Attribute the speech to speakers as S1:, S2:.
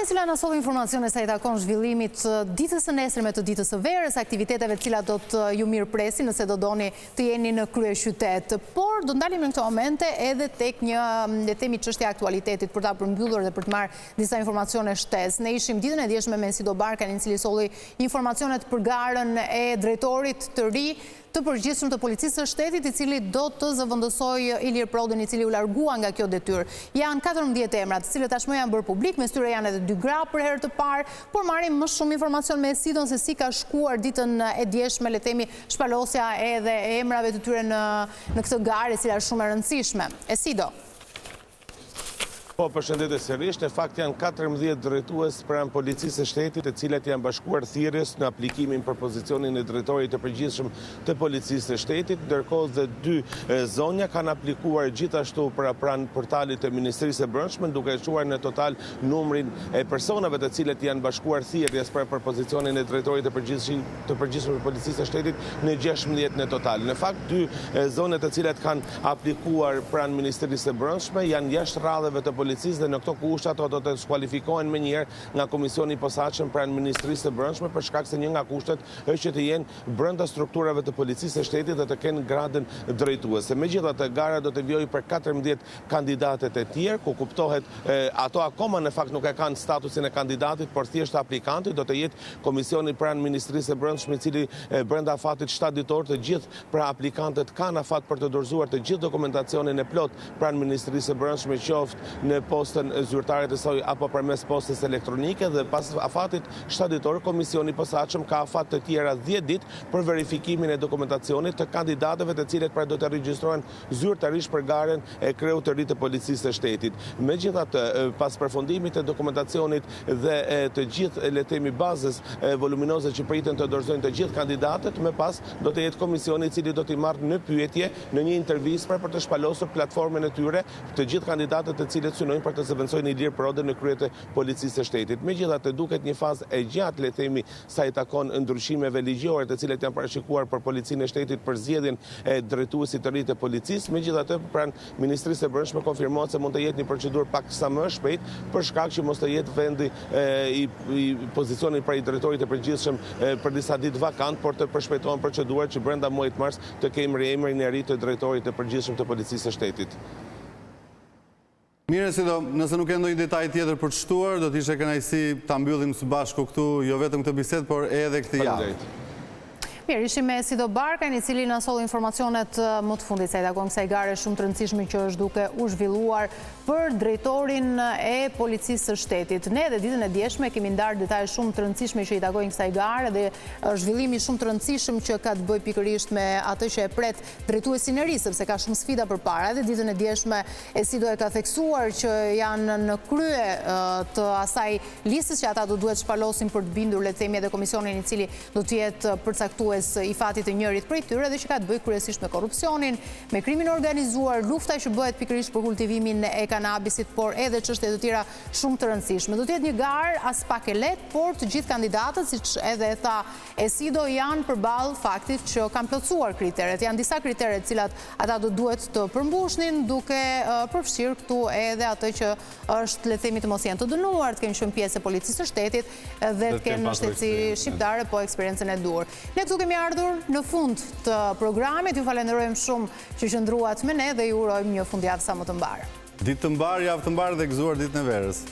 S1: e cila na solli informacione sa i takon zhvillimit ditës së nesërme të ditës së verës, aktiviteteve të cilat do të ju mirëpresin nëse do doni të jeni në kryeqytet. Por do ndalim në këto momente edhe tek një le themi çështje aktualitetit për ta përmbyllur dhe për të marrë disa informacione shtesë. Ne ishim ditën e djeshme me Sido Barkan, i cili solli informacionet për garën e drejtorit të ri të përgjithshëm të policisë së shtetit, i cili do të zëvendësojë Ilir Prodën, i cili u largua nga kjo detyrë. Janë 14 emra, të cilët tashmë janë bërë publik, mes tyre janë edhe 2 gra për herë të parë, por marrim më shumë informacion me Sidon se si ka shkuar ditën e djeshme, le themi, shpalosja edhe e emrave të tyre në këtë garë, e cila është shumë e rëndësishme. Sido.
S2: Po, përshëndetje sërish, në fakt janë 14 drejtues pranë policisë së shtetit, të cilat janë bashkuar thirrjes në aplikimin për pozicionin e drejtorit të përgjithshëm të policisë së shtetit, ndërkohë dhe 2 zonja kanë aplikuar gjithashtu pranë portalit të Ministrisë së Brendshme, duke shuar në total numrin e personave të cilët janë bashkuar thirrjes për pozicionin e drejtorit të përgjithshëm të policisë së shtetit në 16 në total. Në fakt 2 zonet të cilat kanë aplikuar pranë Ministrisë së Brendshme janë jashtë radhave të dhe në këto kushte ato do të skualifikohen më njëherë nga Komisioni i Posaçëm pranë Ministrisë së Brendshme, për shkak se një nga kushtet është që të jenë brenda strukturave të policisë së shtetit dhe të kenë gradën drejtuese. Megjithatë, gara do të vijojë për 14 kandidatët e tjerë, ku kuptohet ato akoma në fakt nuk e kanë statusin e kandidatit, por thjesht aplikanti do të jetë komisioni pranë Ministrisë së Brendshme, i cili brenda afatit 7 ditor të gjithë pra aplikantët kanë afat për të dorëzuar të gjithë dokumentacionin e plot pranë Ministrisë së Brendshme, qoftë në postën zyrtare të saj apo përmes postës elektronike, dhe pas afatit 7 ditor Komisioni i Posaçëm ka afat të tjera 10 ditë për verifikimin e dokumentacionit të kandidatëve të cilët pra do të regjistrohen zyrtarisht për garën e kreut të ri të policisë së shtetit. Megjithatë, pas përfundimit të dokumentacionit dhe të gjithë le të themi bazës voluminoze që priten të dorëzojnë të gjithë kandidatët, më pas do të jetë komisioni i cili do t'i marrë në pyetje në një intervistë për të shpalosur platformën e tyre të gjithë kandidatët të cilët synojnë për të zëvendësojnë Ilir Prodën në krye të policisë së shtetit. Megjithatë, duket një fazë e gjatë, le themi, sa i takon ndryshimeve ligjore të cilat janë parashikuar për policinë e shtetit për zgjedhjen e drejtuesit të ri të policisë. Megjithatë, pranë Ministrisë së Brendshme konfirmohet se mund të jetë një procedurë pak sa më shpejt, për shkak që mos të jetë vendi i pozicionit për i drejtorit të përgjithshëm për disa ditë vakant, por të përshpejtohen procedurat që brenda muajit mars të kemi riemrin e ri të drejtorit të përgjithshëm të policisë së shtetit.
S3: Mire, Sido, nëse nuk e ndonjë detaj tjetër për të shtuar, do t'ishe kënaqësi ta mbyllim së bashku këtu, jo vetëm këtë bisedë, por edhe këtë javë.
S1: Mirë, ishim me Sido Barkan, i cili na solli informacionet më të fundit sa i takon kësaj gare shumë të rëndësishme që është duke u zhvilluar për drejtorin e policisë së shtetit. Ne edhe ditën e djeshme kemi ndarë detaje shumë të rëndësishme që i takojnë kësaj gare dhe zhvillimi shumë të rëndësishëm që ka të bëjë pikërisht me atë që e pret drejtuesin e ri, sepse ka shumë sfida përpara. Edhe ditën e djeshme Sido e ka theksuar që janë në krye të asaj listës që ata do duhet shpalosin për të bindur, le të themi, edhe komisionin i cili do të jetë përcaktues i fatit të njërit prej tyre dhe që ka të bëjë kryesisht me korrupsionin, me krimin organizuar, lufta që bëhet pikërisht për kultivimin e kanabisit, por edhe çështje të tjera shumë të rëndësishme. Do të jetë një garë as pak e lehtë, por të gjithë kandidatët, siç edhe tha Sido, janë përballë faktit që kanë plotësuar kriteret. Janë disa kritere të cilat ata do duhet të përmbushnin, duke përfshirë këtu edhe atë që është, le të themi, të mos janë të dënuar, të kenë qenë pjesë e policisë së shtetit dhe të kenë shtetësi shqiptare, po eksperiencën e dur. Ne këtu kemi ardhur në fund të programit, ju falenderojmë shumë që qëndruat me ne dhe ju urojmë një fundjavë sa më të mbarë.
S3: Ditë të mbarë, javë të mbarë dhe gëzuar ditën e verës.